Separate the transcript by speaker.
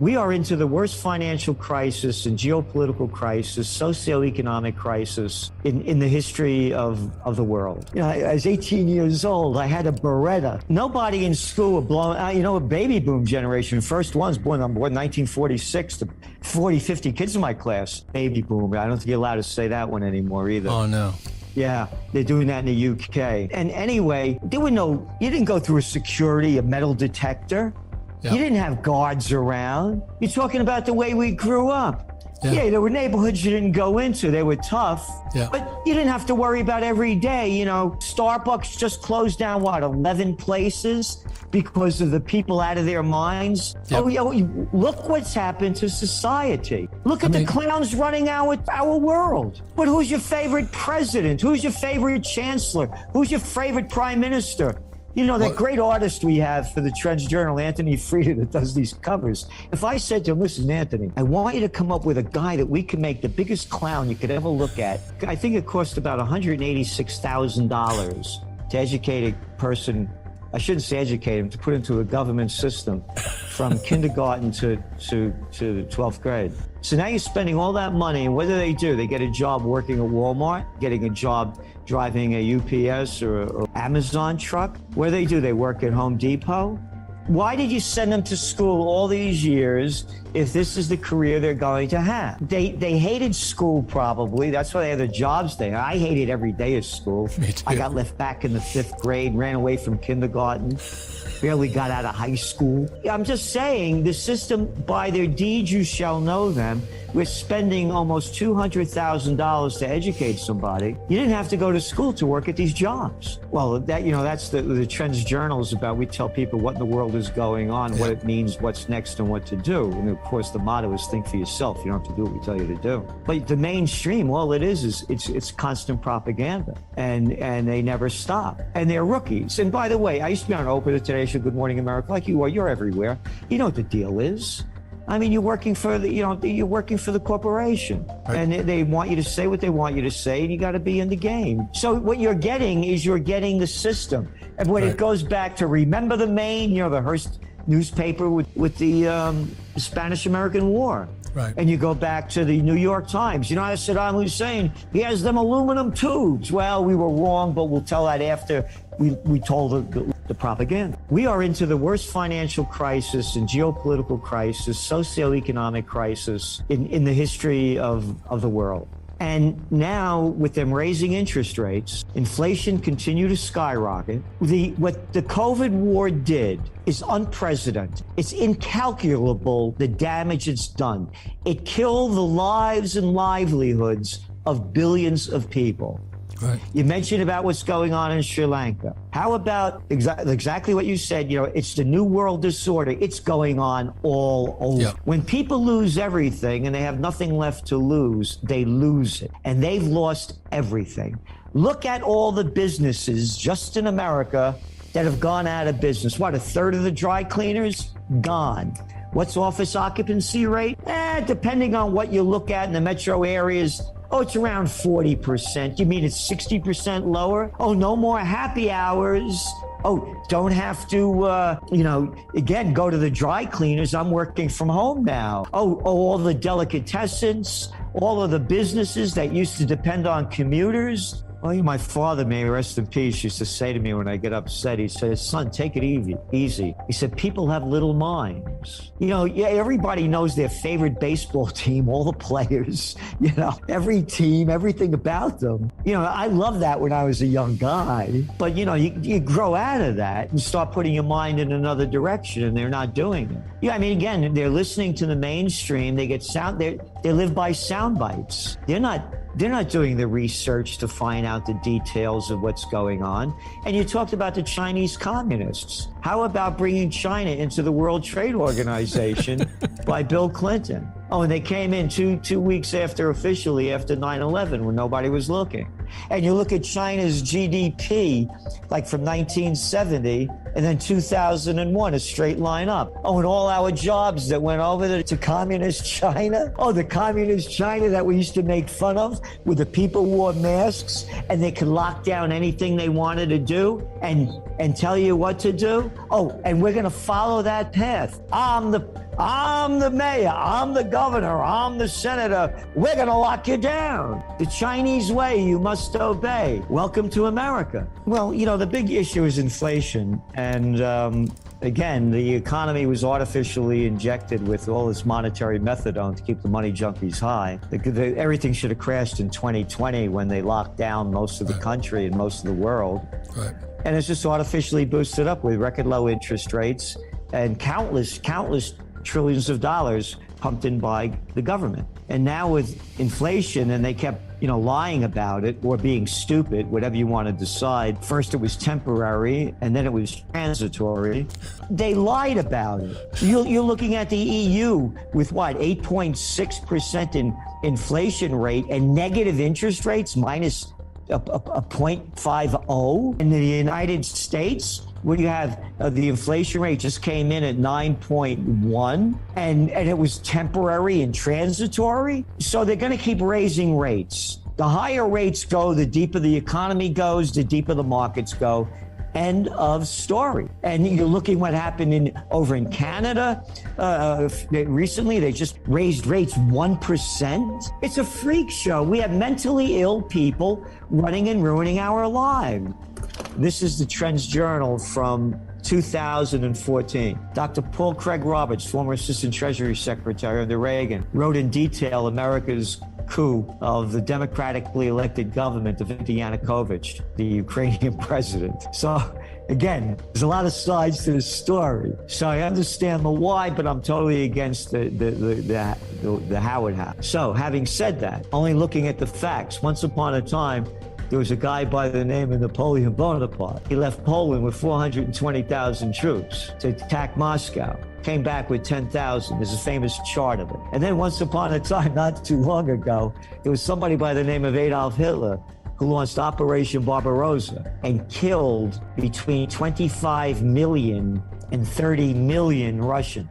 Speaker 1: We are into the worst financial crisis and geopolitical crisis, socioeconomic crisis in the history of the world. You know, I was 18 years old. I had a Beretta. Nobody in school would blow, a baby boom generation. First ones born 1946 to 40, 50 kids in my class. Baby boom. I don't think you're allowed to say that one anymore either.
Speaker 2: Oh, no.
Speaker 1: Yeah, they're doing that in the UK. And anyway, you didn't go through a metal detector.
Speaker 2: Yeah.
Speaker 1: You didn't have guards around. You're talking about the way we grew up. Yeah, there were neighborhoods you didn't go into. They were tough. Yeah. But you didn't have to worry about every day. You know, Starbucks just closed down, 11 places because of the people out of their minds. Yep. Look what's happened to society. Look at the clowns running our world. But who's your favorite president? Who's your favorite chancellor? Who's your favorite prime minister? You know, that great artist we have for the Trends Journal, Anthony Frieda, that does these covers. If I said to him, listen, Anthony, I want you to come up with a guy that we can make the biggest clown you could ever look at. I think it cost about $186,000 to educate a person. I shouldn't say educate him, to put into a government system from kindergarten to 12th grade. So now you're spending all that money, and what do? They get a job working at Walmart, getting a job driving a UPS or Amazon truck. What do? They work at Home Depot. Why did you send them to school all these years if this is the career they're going to have? They hated school, probably. That's why they had the jobs there. I hated every day of school.
Speaker 2: Me too.
Speaker 1: I got left back in the 5th grade, ran away from kindergarten, barely got out of high school. I'm just saying, the system, by their deeds you shall know them. We're spending almost $200,000 to educate somebody. You didn't have to go to school to work at these jobs. Well, that's the Trends Journal is about. We tell people what in the world is going on, what it means, what's next, and what to do. And of course, the motto is think for yourself. You don't have to do what we tell you to do. But the mainstream, all it is it's constant propaganda, and they never stop. And they're rookies. And by the way, I used to be on Oprah, the Today Show, Good Morning America, like you are. You're everywhere. You know what the deal is. I mean, you're working for the corporation, right. And they want you to say what they want you to say, and you got to be in the game. So what you're getting the system, and when it goes back to remember the Maine, the Hearst newspaper with the Spanish-American War. Right. And you go back to the New York Times. Saddam Hussein, he has them aluminum tubes. Well, we were wrong, but we'll tell that after we told the propaganda. We are into the worst financial crisis and geopolitical crisis, socioeconomic crisis in the history of the world. And now, with them raising interest rates, inflation continued to skyrocket. What the COVID war did is unprecedented. It's incalculable, the damage it's done. It killed the lives and livelihoods of billions of people. Right. You mentioned about what's going on in Sri Lanka. How about exactly what you said? It's the New World Disorder. It's going on all over. Yeah. When people lose everything and they have nothing left to lose, they lose it. And they've lost everything. Look at all the businesses just in America that have gone out of business. What, a third of the dry cleaners? Gone. What's office occupancy rate? Depending on what you look at in the metro areas, it's around 40%. You mean it's 60% lower? No more happy hours. Don't have to, again, go to the dry cleaners. I'm working from home now. All the delicatessens, all of the businesses that used to depend on commuters. My father, may he rest in peace, used to say to me when I get upset, he says, son, take it easy. He said, people have little minds. Everybody knows their favorite baseball team, all the players, every team, everything about them. I love that when I was a young guy. But, you grow out of that and start putting your mind in another direction, and they're not doing it. Again, they're listening to the mainstream. They get they live by sound bites. They're not doing the research to find out the details of what's going on. And you talked about the Chinese communists. How about bringing China into the World Trade Organization by Bill Clinton? And they came in two weeks officially after 9/11 when nobody was looking. And you look at China's GDP, like from 1970 and then 2001, a straight line up. And all our jobs that went over to communist China. The communist China that we used to make fun of, where the people wore masks and they could lock down anything they wanted to do and tell you what to do. And we're going to follow that path. I'm the mayor, I'm the governor, I'm the senator. We're going to lock you down. The Chinese way, you must obey. Welcome to America. Well, you know, the big issue is inflation. And again, the economy was artificially injected with all this monetary methadone to keep the money junkies high. Everything should have crashed in 2020 when they locked down most of the country and most of the world.
Speaker 2: Right.
Speaker 1: And it's just artificially boosted up with record low interest rates and countless trillions of dollars pumped in by the government. And now with inflation, and they kept, you know, lying about it or being stupid, whatever you want to decide. First it was temporary and then it was transitory. They lied about it. You're looking at the EU with what, 8.6% in inflation rate and negative interest rates minus a 0.50. In the United States, where you have the inflation rate just came in at 9.1 and it was temporary and transitory. So they're going to keep raising rates. The higher rates go, the deeper the economy goes, the deeper the markets go. End of story. And you're looking what happened over in Canada. Recently, they just raised rates 1%. It's a freak show. We have mentally ill people running and ruining our lives. This is the Trends Journal from 2014. Dr. Paul Craig Roberts, former Assistant Treasury Secretary under Reagan, wrote in detail America's coup of the democratically elected government of Viktor Yanukovych, the Ukrainian president. So again, there's a lot of sides to this story. So I understand the why, but I'm totally against the how it happened. So having said that, only looking at the facts, once upon a time, there was a guy by the name of Napoleon Bonaparte. He left Poland with 420,000 troops to attack Moscow. Came back with 10,000. There's a famous chart of it. And then once upon a time, not too long ago, there was somebody by the name of Adolf Hitler who launched Operation Barbarossa and killed between 25 million and 30 million Russians.